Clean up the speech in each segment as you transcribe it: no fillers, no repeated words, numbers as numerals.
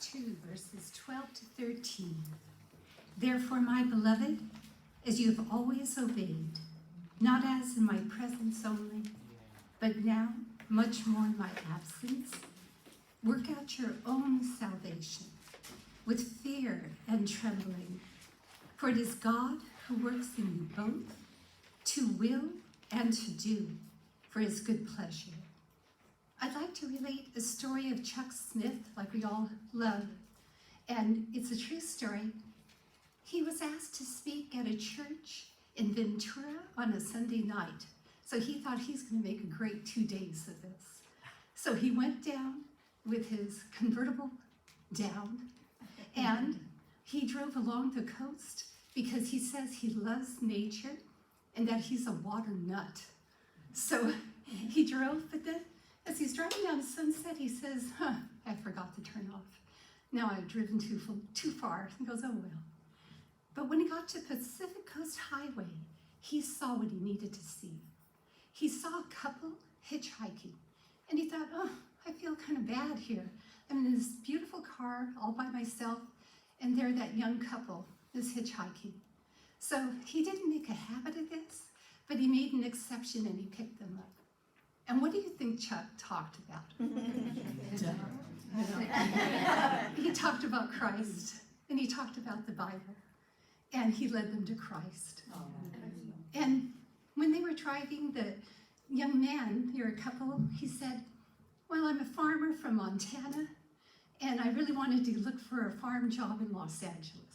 2, verses 12 to 13. Therefore, my beloved, as you have always obeyed, not as in my presence only, but now much more in my absence, work out your own salvation with fear and trembling. For it is God who works in you both to will and to do for his good pleasure. I'd like to relate a story of Chuck Smith, like we all love, and it's a true story. He was asked to speak at a church in Ventura on a Sunday night, so he thought he's going to make a great 2 days of this. So he went down with his convertible down, and he drove along the coast because he says he loves nature and that he's a water nut. So he drove, but then as he's driving down Sunset, he says, I forgot to turn off. Now I've driven too far. He goes, oh well. But when he got to Pacific Coast Highway, he saw what he needed to see. He saw a couple hitchhiking, and he thought, oh, I feel kind of bad here. I'm in this beautiful car all by myself, and there that young couple is hitchhiking. So he didn't make a habit of this, but he made an exception and he picked them up. And what do you think Chuck talked about? He talked about Christ, and he talked about the Bible, and he led them to Christ. And when they were driving, the young man, you're a couple, he said, well, I'm a farmer from Montana, and I really wanted to look for a farm job in Los Angeles.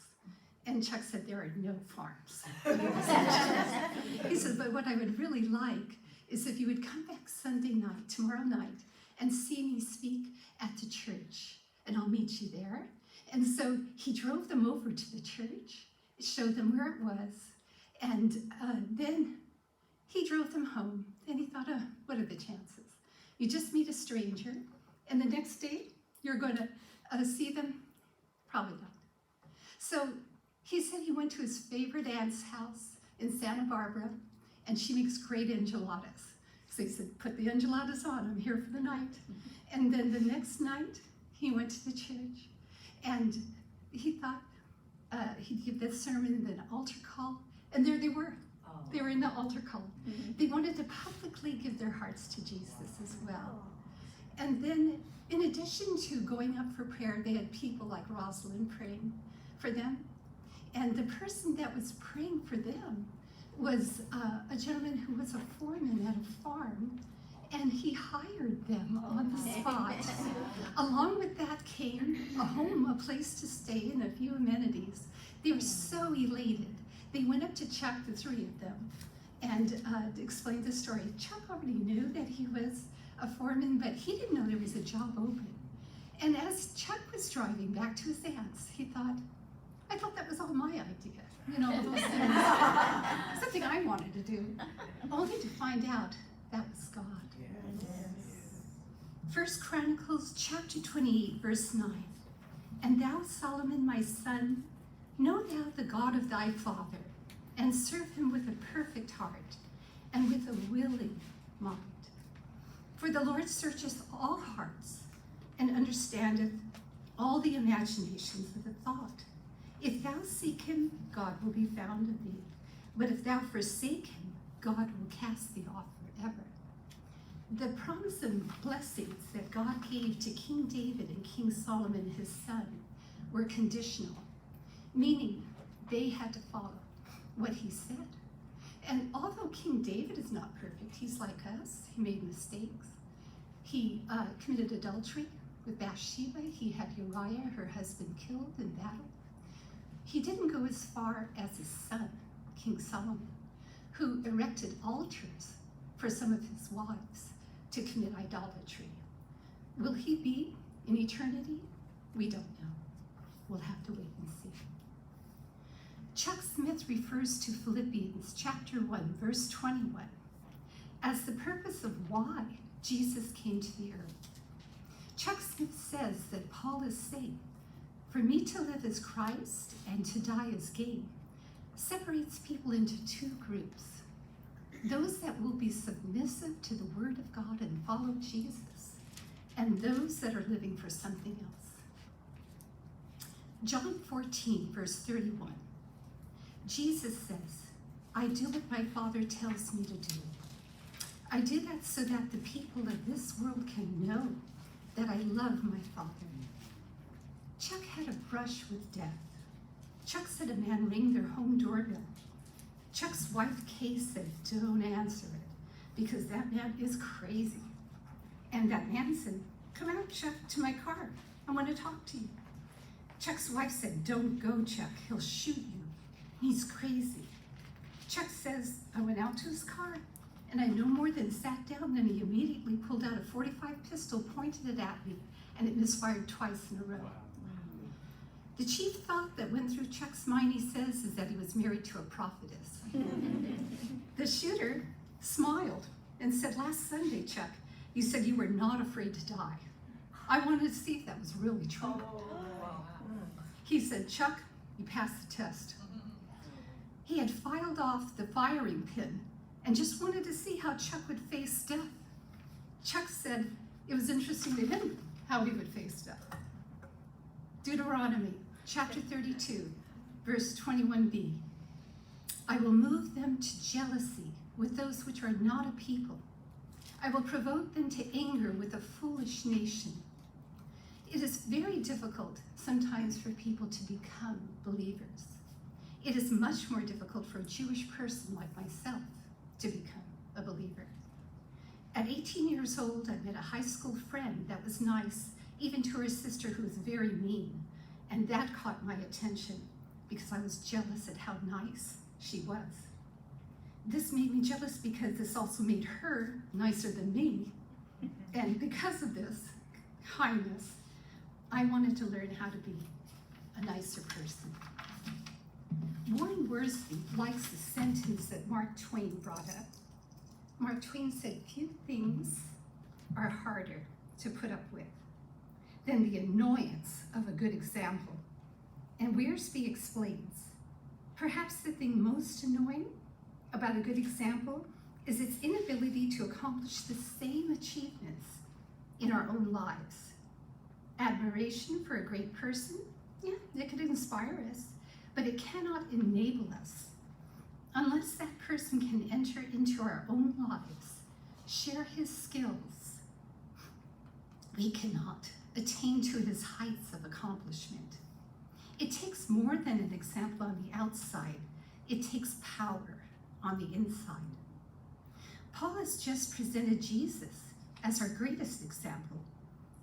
And Chuck said, there are no farms in Los Angeles. He said, but what I would really like is if you would come back Sunday night, tomorrow night, and see me speak at the church, and I'll meet you there. And so he drove them over to the church, showed them where it was, and then he drove them home, and he thought, oh, what are the chances? You just meet a stranger, and the next day, you're going to see them? Probably not. So he said he went to his favorite aunt's house in Santa Barbara, and she makes great enchiladas. So he said, put the enchiladas on, I'm here for the night. And then the next night, he went to the church, and he thought he'd give this sermon, then altar call, and there they were. They were in the altar call. They wanted to publicly give their hearts to Jesus as well. And then, in addition to going up for prayer, they had people like Rosalind praying for them. And the person that was praying for them was a gentleman who was a foreman at a farm, and he hired them on the spot. Along with that came a home, a place to stay, and a few amenities. They were so elated. They went up to Chuck, the three of them, and explained the story. Chuck already knew that he was a foreman, but he didn't know there was a job open. And as Chuck was driving back to his aunt's, he thought, I thought that was all my idea. You know, those things, something I wanted to do, only to find out that was God. First Chronicles chapter 28, verse 9. And thou, Solomon, my son, know thou the God of thy father, and serve him with a perfect heart, and with a willing mind. For the Lord searcheth all hearts, and understandeth all the imaginations of the thought. If thou seek him, God will be found of thee. But if thou forsake him, God will cast thee off forever. The promise and blessings that God gave to King David and King Solomon, his son, were conditional, meaning they had to follow what he said. And although King David is not perfect, he's like us, he made mistakes. He committed adultery with Bathsheba. He had Uriah, her husband, killed in battle. He didn't go as far as his son, King Solomon, who erected altars for some of his wives to commit idolatry. Will he be in eternity? We don't know. We'll have to wait and see. Chuck Smith refers to Philippians chapter 1, verse 21, as the purpose of why Jesus came to the earth. Chuck Smith says that Paul is saying, for me to live as Christ and to die as gain separates people into two groups. Those that will be submissive to the word of God and follow Jesus, and those that are living for something else. John 14, verse 31. Jesus says, I do what my Father tells me to do. I do that so that the people of this world can know that I love my Father. Chuck had a brush with death. Chuck said a man rang their home doorbell. Chuck's wife, Kay, said, don't answer it, because that man is crazy. And that man said, come out, Chuck, to my car. I want to talk to you. Chuck's wife said, don't go, Chuck. He'll shoot you. He's crazy. Chuck says, I went out to his car, and I no more than sat down, then he immediately pulled out a .45 pistol, pointed it at me, and it misfired twice in a row. Wow. The chief thought that went through Chuck's mind, he says, is that he was married to a prophetess. The shooter smiled and said, last Sunday, Chuck, you said you were not afraid to die. I wanted to see if that was really true. He said, Chuck, you passed the test. He had filed off the firing pin and just wanted to see how Chuck would face death. Chuck said it was interesting to him how he would face death. Deuteronomy chapter 32, verse 21b. I will move them to jealousy with those which are not a people. I will provoke them to anger with a foolish nation. It is very difficult sometimes for people to become believers. It is much more difficult for a Jewish person like myself to become a believer. At 18 years old, I met a high school friend that was nice, even to her sister who was very mean. And that caught my attention because I was jealous at how nice she was. This made me jealous because this also made her nicer than me. And because of this kindness, I wanted to learn how to be a nicer person. Warren Worsby likes the sentence that Mark Twain brought up. Mark Twain said, few things are harder to put up with than the annoyance of a good example. And Worsby explains, perhaps the thing most annoying about a good example is its inability to accomplish the same achievements in our own lives. Admiration for a great person, yeah, it could inspire us, but it cannot enable us. Unless that person can enter into our own lives, share his skills, we cannot attain to his heights of accomplishment. It takes more than an example on the outside. It takes power on the inside. Paul has just presented Jesus as our greatest example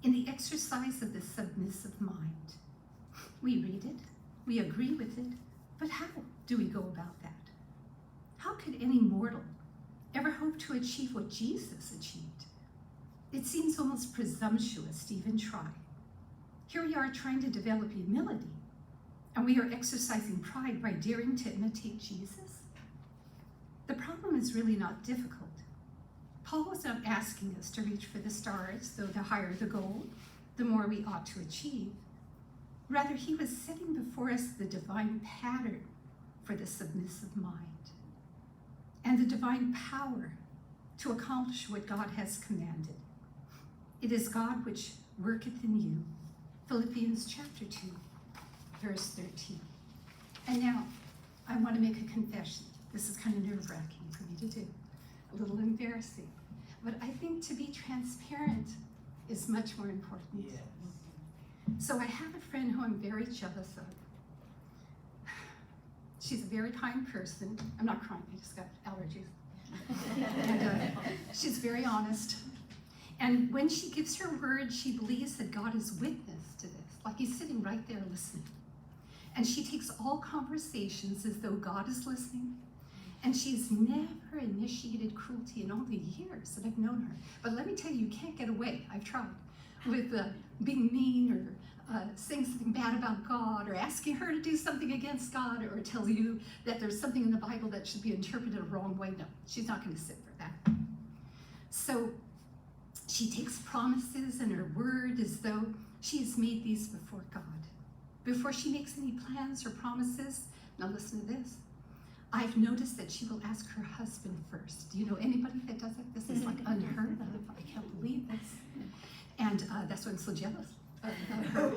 in the exercise of the submissive mind. We read it, we agree with it, but how do we go about that? How could any mortal ever hope to achieve what Jesus achieved? It seems almost presumptuous to even try. Here we are trying to develop humility, and we are exercising pride by daring to imitate Jesus. The problem is really not difficult. Paul was not asking us to reach for the stars, though the higher the goal, the more we ought to achieve. Rather, he was setting before us the divine pattern for the submissive mind and the divine power to accomplish what God has commanded. It is God which worketh in you. Philippians chapter 2, verse 13. And now, I want to make a confession. This is kind of nerve-wracking for me to do, a little embarrassing. But I think to be transparent is much more important. Yes. So I have a friend who I'm very jealous of. She's a very kind person. I'm not crying, I just got allergies. And she's very honest. And when she gives her word, she believes that God is witness to this, like he's sitting right there listening. And she takes all conversations as though God is listening. And she's never initiated cruelty in all the years that I've known her. But let me tell you, you can't get away. I've tried with being mean or saying something bad about God or asking her to do something against God or tell you that there's something in the Bible that should be interpreted a wrong way. No, she's not going to sit for that. So she takes promises and her word as though she has made these before God. Before she makes any plans or promises, now listen to this, I've noticed that she will ask her husband first. Do you know anybody that does it? This is like unheard of. I can't believe this. And that's why I'm so jealous of her.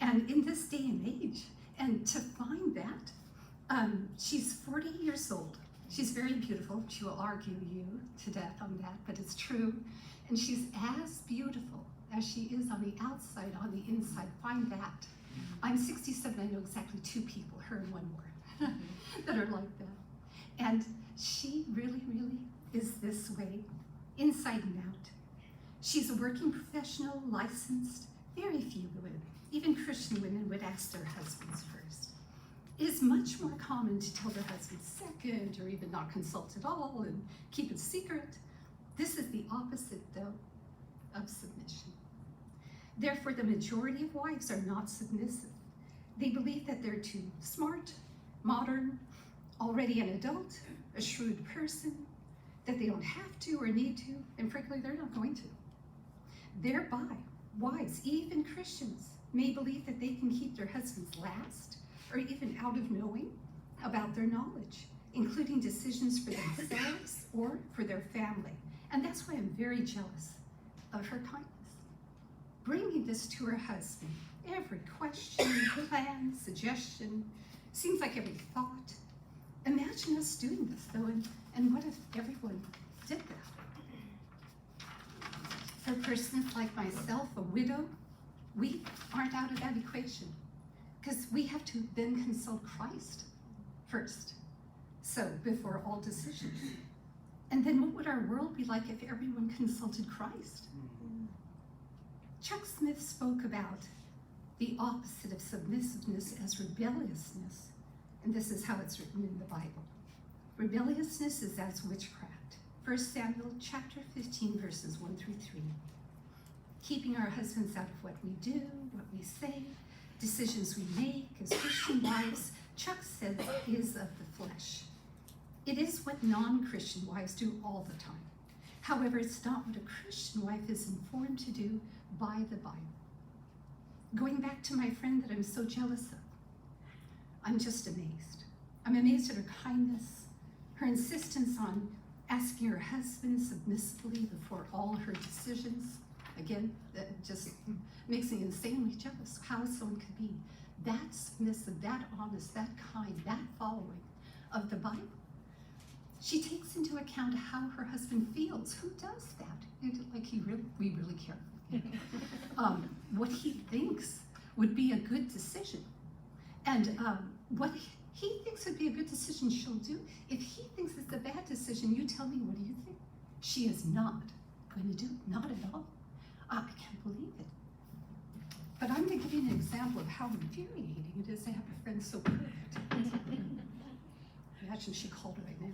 And in this day day and age. And to find that, she's 40 years old. She's very beautiful. She will argue you to death on that, but it's true. And she's as beautiful as she is on the outside, on the inside. Find that. I'm 67. I know exactly 2 people, her and one more, that are like that. And she really, really is this way, inside and out. She's a working professional, licensed. Very few women, even Christian women, would ask their husbands first. It is much more common to tell their husbands second, or even not consult at all and keep it secret. This is the opposite, though, of submission. Therefore, the majority of wives are not submissive. They believe that they're too smart, modern, already an adult, a shrewd person, that they don't have to or need to, and frankly, they're not going to. Thereby, wives, even Christians, may believe that they can keep their husbands last, or even out of knowing about their knowledge, including decisions for themselves or for their family. And that's why I'm very jealous of her kindness. Bringing this to her husband, every question, plan, suggestion, seems like every thought. Imagine us doing this, though, and what if everyone did that? For persons like myself, a widow, we aren't out of that equation, because we have to then consult Christ first, so before all decisions. And then what would our world be like if everyone consulted Christ? Chuck Smith spoke about the opposite of submissiveness as rebelliousness, and this is how it's written in the Bible. Rebelliousness is as witchcraft. 1 Samuel chapter 15, verses 1 through 3. Keeping our husbands out of what we do, what we say, decisions we make as Christian wives, Chuck says, is of the flesh. It is what non-Christian wives do all the time. However, it's not what a Christian wife is informed to do by the Bible. Going back to my friend that I'm so jealous of, I'm just amazed. I'm amazed at her kindness, her insistence on asking her husband submissively before all her decisions. Again, that just makes me insanely jealous how someone could be that submissive, that honest, that kind, that following of the Bible. She takes into account how her husband feels. Who does that? Like we really care. What he thinks would be a good decision. And what he thinks would be a good decision, she'll do. If he thinks it's a bad decision, you tell me, what do you think? She is not going to do it, not at all. I can't believe it. But I'm going to give you an example of how infuriating it is to have a friend so perfect. Imagine she called right now.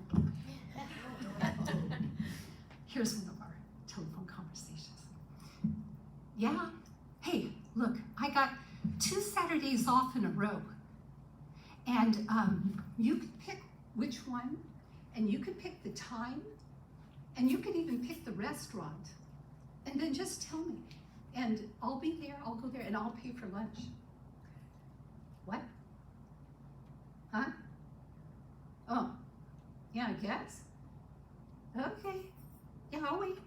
Here's one of our telephone conversations. Yeah, hey, look, I got 2 Saturdays off in a row. And you could pick which one, and you could pick the time, and you could even pick the restaurant. And then just tell me, and I'll be there, I'll go there, and I'll pay for lunch. What? Huh? Oh, yeah, I guess. Okay, yeah, I'll wait.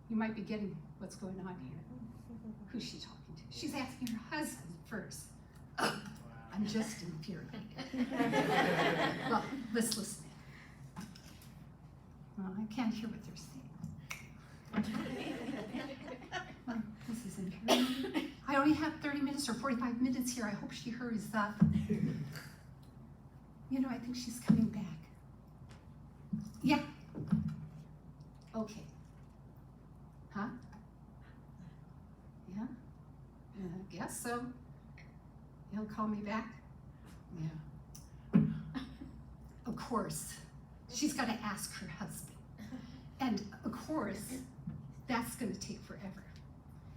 You might be getting what's going on here. Who's she talking to? She's asking her husband first. Oh, I'm just infuriated. Well, let's listen in. Well, I can't hear what they're saying. Well, this is infuriating. I only have 30 minutes or 45 minutes here. I hope she hurries up. You know, I think she's coming back. Yeah. Okay. Huh? Yeah? I guess so. He'll call me back? Yeah. Of course, she's got to ask her husband. And of course, that's going to take forever.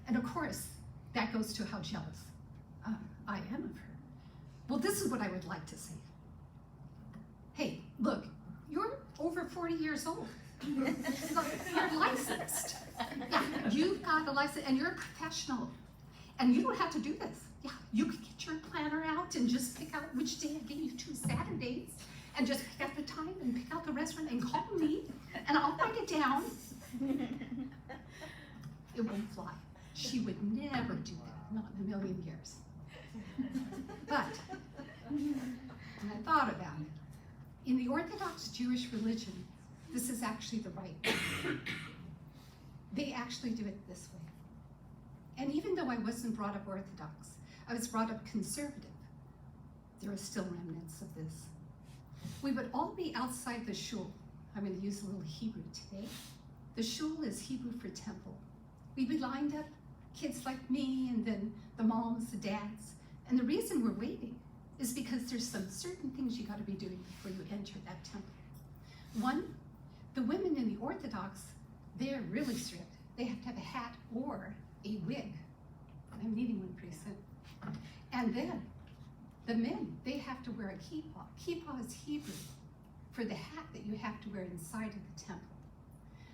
And of course, that goes to how jealous I am of her. Well, this is what I would like to say. Hey, look, you're over 40 years old. You're licensed. Yeah, you've got a license and you're a professional. And you don't have to do this. Yeah, you could get your planner out and just pick out which day I gave you 2 Saturdays and just pick out the time and pick out the restaurant and call me and I'll write it down. It won't fly. She would never do that, not in a million years. But, and I thought about it, in the Orthodox Jewish religion, this is actually the right way. They actually do it this way. And even though I wasn't brought up Orthodox, I was brought up conservative, there are still remnants of this. We would all be outside the shul. I'm going to use a little Hebrew today. The shul is Hebrew for temple. We'd be lined up, kids like me, and then the moms, the dads. And the reason we're waiting is because there's some certain things you got to be doing before you enter that temple. One, the women in the Orthodox, they're really strict. They have to have a hat or a wig. And I'm needing one pretty soon. And then the men, they have to wear a kippah. Kippah is Hebrew for the hat that you have to wear inside of the temple.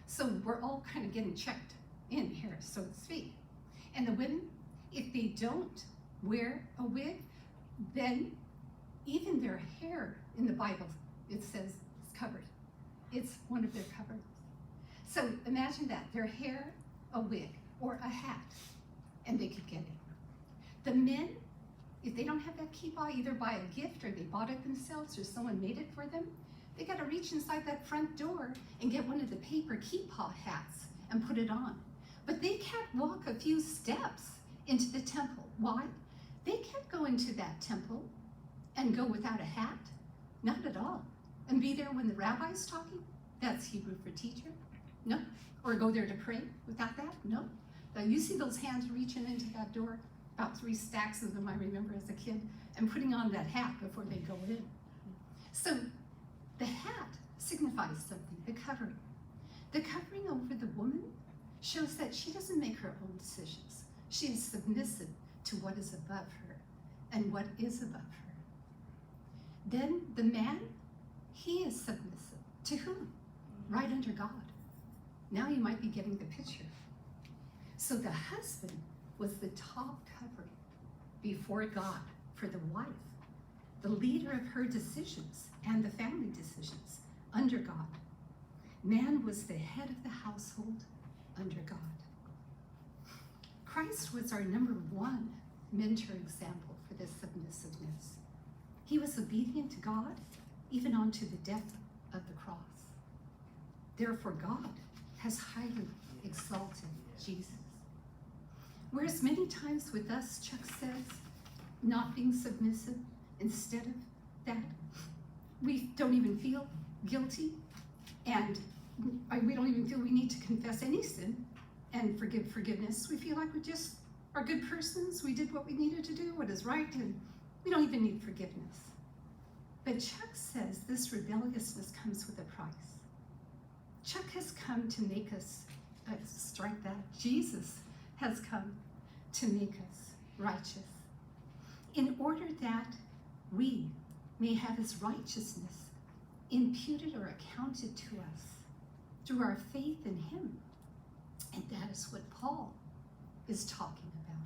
So we're all kind of getting checked in here, so to speak. And the women, if they don't wear a wig, then even their hair in the Bible, it says it's covered. It's one of their coverings. So imagine that, their hair, a wig, or a hat, and they could get it. The men, if they don't have that kippah, either by a gift or they bought it themselves or someone made it for them, they got to reach inside that front door and get one of the paper kippah hats and put it on. But they can't walk a few steps into the temple. Why? They can't go into that temple and go without a hat. Not at all. And be there when the rabbi's talking. That's Hebrew for teacher. No. Or go there to pray without that. No. Now you see those hands reaching into that door, about 3 stacks of them I remember as a kid, and putting on that hat before they go in. So the hat signifies something, the covering. The covering over the woman shows that she doesn't make her own decisions. She is submissive to what is above her and what is above her. Then the man, he is submissive. To whom? Right under God. Now you might be getting the picture. So the husband was the top covering before God for the wife, the leader of her decisions and the family decisions under God. Man was the head of the household under God. Christ was our number 1 mentor example for this submissiveness. He was obedient to God, even unto the death of the cross. Therefore, God has highly exalted Jesus. Whereas many times with us, Chuck says, not being submissive, instead of that, we don't even feel guilty, and we don't even feel we need to confess any sin and forgiveness. We feel like we just are good persons. We did what we needed to do, what is right, and we don't even need forgiveness. But Chuck says this rebelliousness comes with a price. Chuck has come to make us, strike that, Jesus has come to make us righteous in order that we may have his righteousness imputed or accounted to us through our faith in him. And that is what Paul is talking about.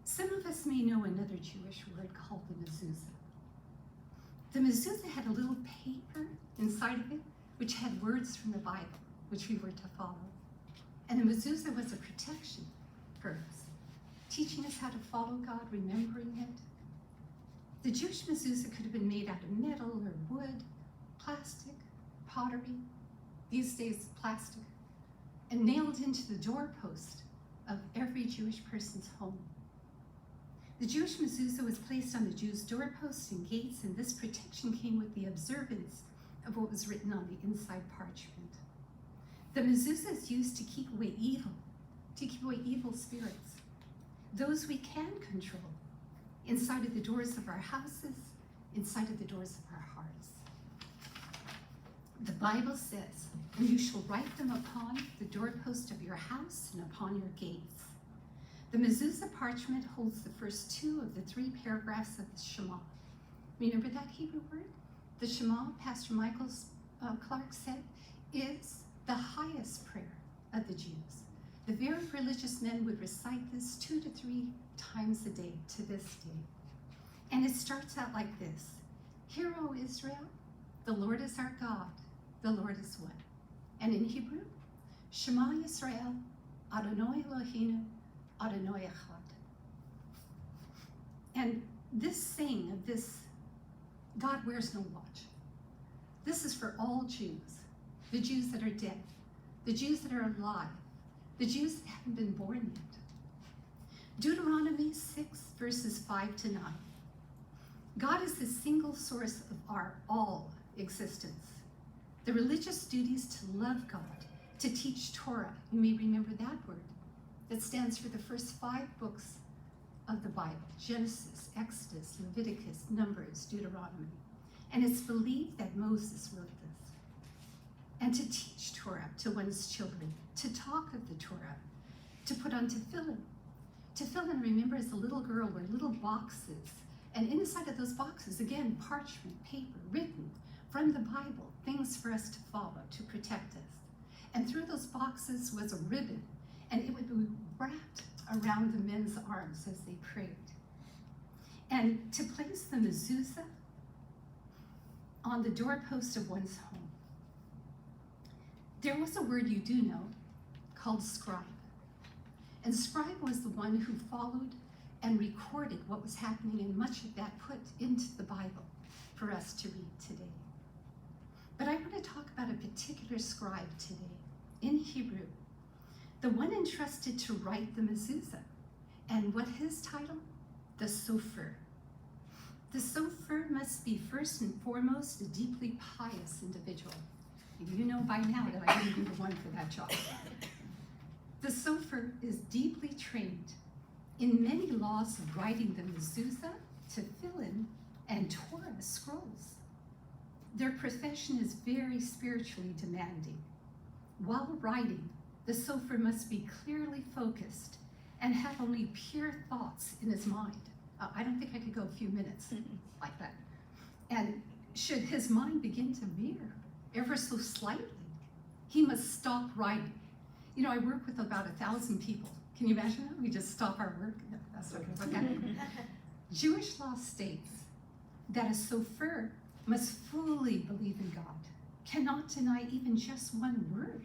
Some of us may know another Jewish word called the mezuzah. The mezuzah had a little paper inside of it which had words from the Bible, which we were to follow. And the mezuzah was a protection for us, teaching us how to follow God, remembering it. The Jewish mezuzah could have been made out of metal or wood, plastic, pottery, these days plastic, and nailed into the doorpost of every Jewish person's home. The Jewish mezuzah was placed on the Jews' doorposts and gates, and this protection came with the observance of what was written on the inside parchment. The mezuzah is used to keep away evil spirits, those we can control, inside of the doors of our houses, inside of the doors of our hearts. The Bible says, and you shall write them upon the doorpost of your house and upon your gates. The mezuzah parchment holds the first 2 of the 3 paragraphs of the Shema. Remember that Hebrew word? The Shema, Pastor Michael Clark said, is the highest prayer of the Jews. The very religious men would recite this 2 to 3 times a day to this day. And it starts out like this. Hear, O Israel, the Lord is our God, the Lord is one. And in Hebrew, Shema Yisrael, Adonai Eloheinu, Adonai Echad. And this saying of this, God wears no watch. This is for all Jews, the Jews that are dead, the Jews that are alive, the Jews that haven't been born yet. Deuteronomy 6, verses 5 to 9. God is the single source of our all existence. The religious duties to love God, to teach Torah. You may remember that word. That stands for the first 5 books of the Bible: Genesis, Exodus, Leviticus, Numbers, Deuteronomy. And it's believed that Moses wrote this. And to teach Torah to one's children, to talk of the Torah, to put on tefillin. Tefillin, remember, as a little girl, were little boxes. And inside of those boxes, again, parchment, paper, written from the Bible, things for us to follow, to protect us. And through those boxes was a ribbon, and it would be wrapped around the men's arms as they prayed. And to place the mezuzah on the doorpost of one's home. There was a word you do know called scribe. And scribe was the one who followed and recorded what was happening, and much of that put into the Bible for us to read today. But I want to talk about a particular scribe today in Hebrew, the one entrusted to write the mezuzah. And what his title? The sofer. The sofer must be first and foremost a deeply pious individual. You know by now that I wouldn't be the one for that job. The sofer is deeply trained in many laws of writing the mezuzah, tefillin, and Torah scrolls. Their profession is very spiritually demanding. While writing, the sofer must be clearly focused and have only pure thoughts in his mind. I don't think I could go a few minutes like that. And should his mind begin to veer ever so slightly, he must stop writing. You know, I work with about 1,000 people. Can you imagine that? We just stop our work. No, that's okay. Jewish law states that a sofer must fully believe in God, cannot deny even just one word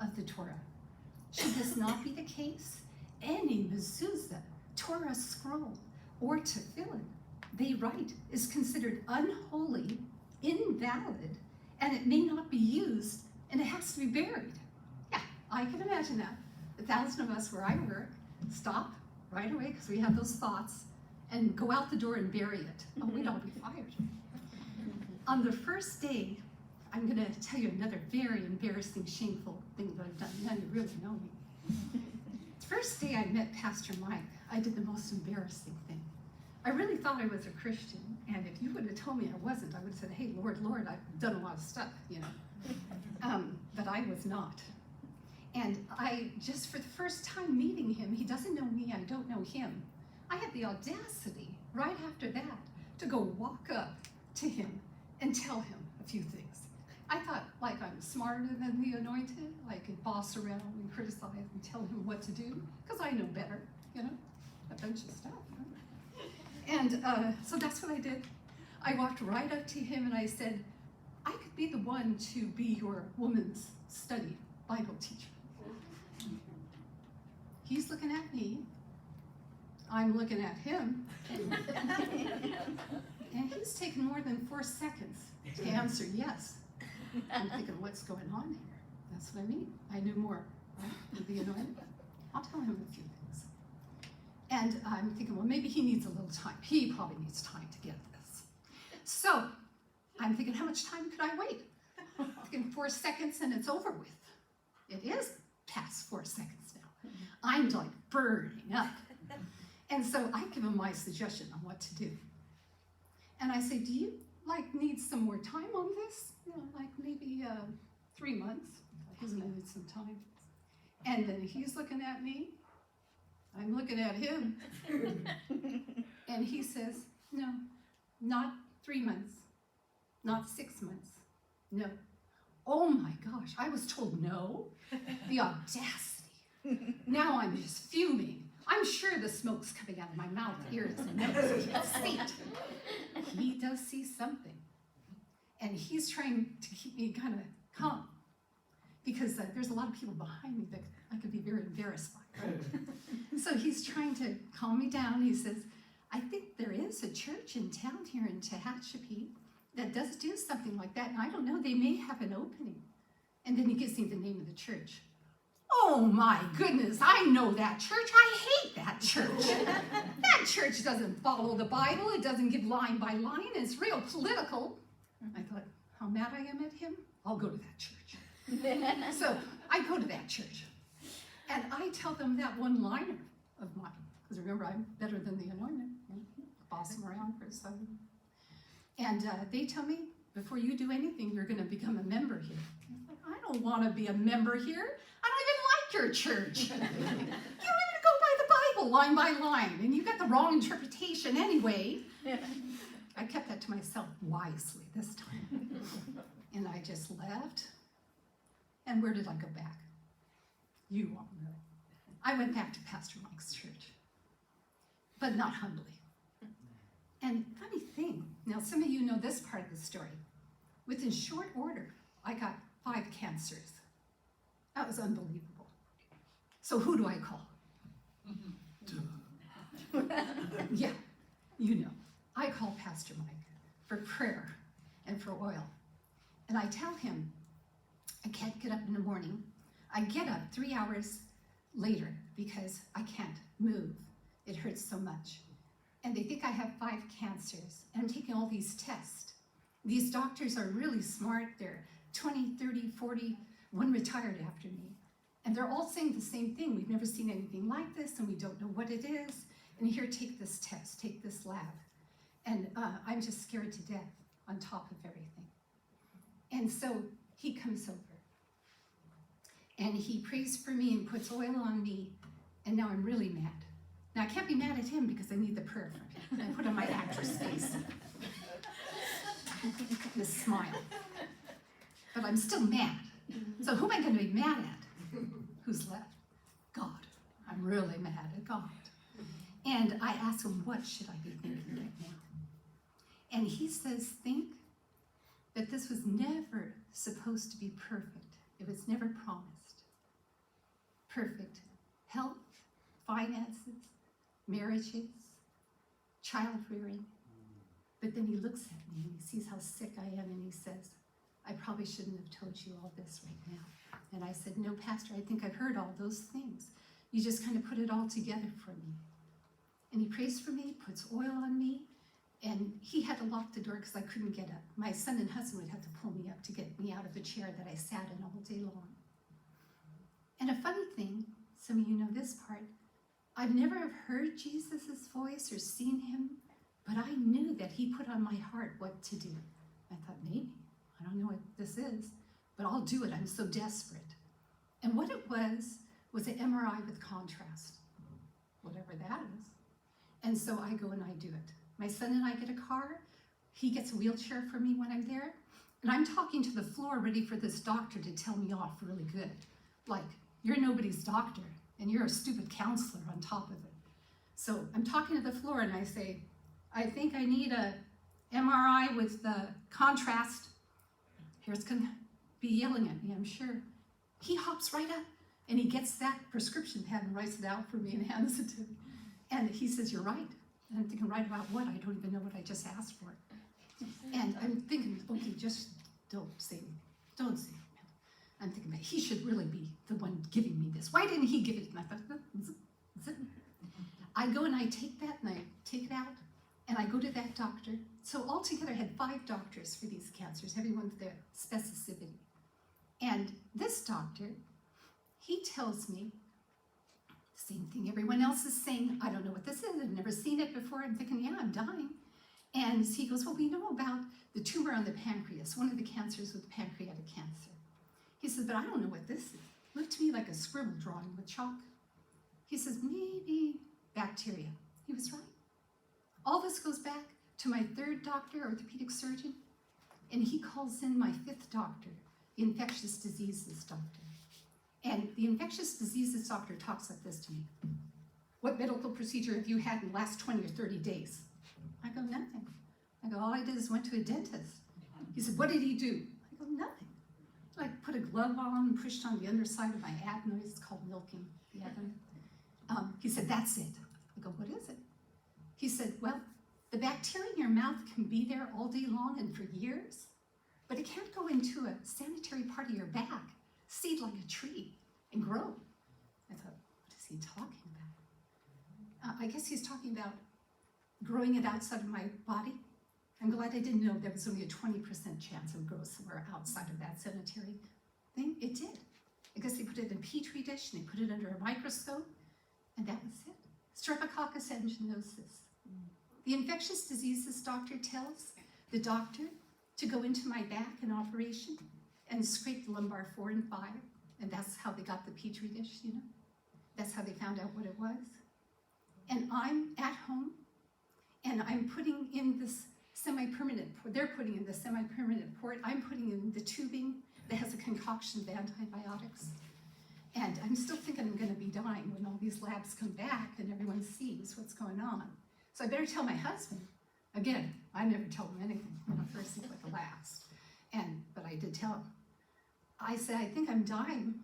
of the Torah. Should this not be the case, any mezuzah, Torah scroll, or tefillin they write is considered unholy, invalid, and it may not be used, and it has to be buried. Yeah, I can imagine that. 1,000 of us where I work stop right away because we have those thoughts and go out the door and bury it. Oh, we'd all be fired. On the first day, I'm going to tell you another very embarrassing, shameful thing that I've done. None of you really know me. The first day I met Pastor Mike, I did the most embarrassing thing. I really thought I was a Christian, and if you would have told me I wasn't, I would have said, hey, Lord, I've done a lot of stuff, you know. But I was not. And I just, for the first time meeting him, he doesn't know me, I don't know him. I had the audacity, right after that, to go walk up to him and tell him a few things. I thought, like, I'm smarter than the anointed, I could boss around and criticize and tell him what to do, because I know better, you know, a bunch of stuff. And so that's what I did. I walked right up to him and I said, I could be the one to be your woman's study Bible teacher. He's looking at me, I'm looking at him, and he's taken more than 4 seconds to answer yes. I'm thinking, what's going on here? That's what I mean. I knew more, right? With the anointed. I'll tell him a few things. And I'm thinking, well, maybe he needs a little time. He probably needs time to get this. So I'm thinking, how much time could I wait? I'm thinking 4 seconds and it's over with. It is past 4 seconds now. I'm like burning up. And so I give him my suggestion on what to do. And I say, do you need some more time on this? You know, like maybe 3 months. He's gonna need some time. And then he's looking at me. I'm looking at him. And he says, no, not 3 months, not 6 months, no. Oh my gosh, I was told no. The audacity. Now I'm just fuming. I'm sure the smoke's coming out of my mouth, ears, and nose. He can't see it. He does see something. And he's trying to keep me kind of calm. Because there's a lot of people behind me that I could be very embarrassed by. Right? So he's trying to calm me down. He says, I think there is a church in town here in Tehachapi that does do something like that. And I don't know, they may have an opening. And then he gives me the name of the church. Oh my goodness, I know that church. I hate that church. That church doesn't follow the Bible. It doesn't give line by line. It's real political. I thought, how mad I am at him? I'll go to that church. So I go to that church. And I tell them that one-liner of mine. Because remember, I'm better than the anointed. Boss them around for a second. And they tell me, before you do anything, you're going to become a member here. I don't want to be a member here. I don't even like your church. You want me to go by the Bible, line by line, and you got the wrong interpretation anyway. I kept that to myself wisely this time. And I just left. And where did I go back? You all know. I went back to Pastor Mike's church, but not humbly. And funny thing, now some of you know this part of the story. Within short order, I got 5 cancers. That was unbelievable. So who do I call? Yeah, you know. I call Pastor Mike for prayer and for oil. And I tell him, I can't get up in the morning. I get up 3 hours later because I can't move. It hurts so much. And they think I have 5 cancers. And I'm taking all these tests. These doctors are really smart. They're 20, 30, 40, one retired after me. And they're all saying the same thing. We've never seen anything like this, and we don't know what it is. And here, take this test, take this lab. And I'm just scared to death on top of everything. And so he comes over. And he prays for me and puts oil on me. And now I'm really mad. Now, I can't be mad at him because I need the prayer from him. I put on my actress face. This smile. But I'm still mad. So who am I going to be mad at? Who's left? God. I'm really mad at God. And I ask him, what should I be thinking right now? And he says, think that this was never supposed to be perfect. It was never promised. Perfect health, finances, marriages, child rearing. But then he looks at me and he sees how sick I am and he says, I probably shouldn't have told you all this right now. And I said, no, Pastor, I think I've heard all those things. You just kind of put it all together for me. And he prays for me, puts oil on me, and he had to lock the door because I couldn't get up. My son and husband would have to pull me up to get me out of a chair that I sat in all day long. And a funny thing, some of you know this part, I've never have heard Jesus' voice or seen him, but I knew that he put on my heart what to do. I thought, maybe, I don't know what this is, but I'll do it. I'm so desperate. And what it was an MRI with contrast, whatever that is. And so I go and I do it. My son and I get a car. He gets a wheelchair for me when I'm there. And I'm talking to the floor ready for this doctor to tell me off really good. Like, you're nobody's doctor and you're a stupid counselor on top of it. So I'm talking to the floor and I say, I think I need a MRI with the contrast. Here's gonna be yelling at me, I'm sure. He hops right up and he gets that prescription pad and writes it out for me and hands it to me. And he says, you're right. And I'm thinking, right about what? I don't even know what I just asked for. And I'm thinking, okay, just don't say it. Don't say it. I'm thinking, but he should really be the one giving me this. Why didn't he give it? And I thought, I go and I take that and I take it out and I go to that doctor. So altogether I had 5 doctors for these cancers, everyone with their specificity. And this doctor, he tells me, same thing everyone else is saying, I don't know what this is, I've never seen it before. I'm thinking, yeah, I'm dying. And he goes, well, we know about the tumor on the pancreas, one of the cancers with pancreatic cancer. He says, but I don't know what this is. Looked to me like a scribble drawing with chalk. He says, maybe bacteria. He was right. All this goes back to my 3rd doctor, orthopedic surgeon, and he calls in my 5th doctor, the infectious diseases doctor. And the infectious diseases doctor talks like this to me. What medical procedure have you had in the last 20 or 30 days? I go, nothing. I go, all I did is went to a dentist. He said, what did he do? I go, nothing. I put a glove on and pushed on the underside of my adenoids. It's called milking the adenoid. He said, that's it. I go, what is it? He said, well, the bacteria in your mouth can be there all day long and for years, but it can't go into a sanitary part of your back, seed like a tree, and grow. I thought, what is he talking about? I guess he's talking about growing it outside of my body. I'm glad I didn't know there was only a 20% chance it would grow somewhere outside of that sanitary thing. It did. I guess they put it in a petri dish and they put it under a microscope, and that was it. Streptococcus aeruginosis. The infectious diseases doctor tells the doctor to go into my back in operation and scrape the lumbar 4 and 5, and that's how they got the petri dish, you know? That's how they found out what it was. And I'm at home, and I'm putting in this semi-permanent port. They're putting in the semi-permanent port. I'm putting in the tubing that has a concoction of antibiotics. And I'm still thinking I'm gonna be dying when all these labs come back and everyone sees what's going on. So I better tell my husband. Again, I never tell him anything, you know, first is like the last. But I did tell him. I said, I think I'm dying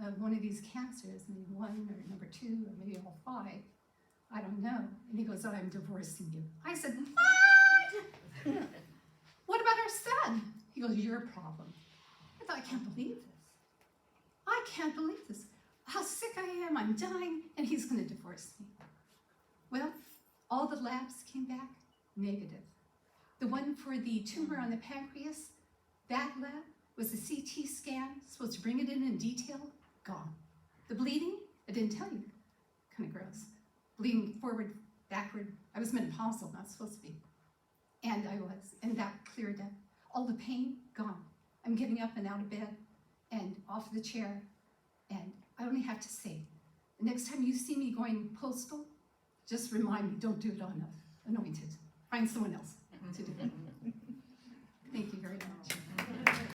of one of these cancers, maybe 1 or number 2 or maybe all 5. I don't know. And he goes, oh, I'm divorcing you. I said, what? What about our son? He goes, your problem. I thought, I can't believe this. I can't believe this. How sick I am, I'm dying, and he's gonna divorce me. Well, all the labs came back negative. The one for the tumor on the pancreas, that lab was a CT scan, supposed to bring it in detail, gone. The bleeding, I didn't tell you, kind of gross. Bleeding forward, backward. I was menopausal, not supposed to be. And I was, and that cleared up. All the pain, gone. I'm getting up and out of bed and off the chair, and I only have to say, the next time you see me going postal, just remind me, don't do it on anointed. Find someone else to do it.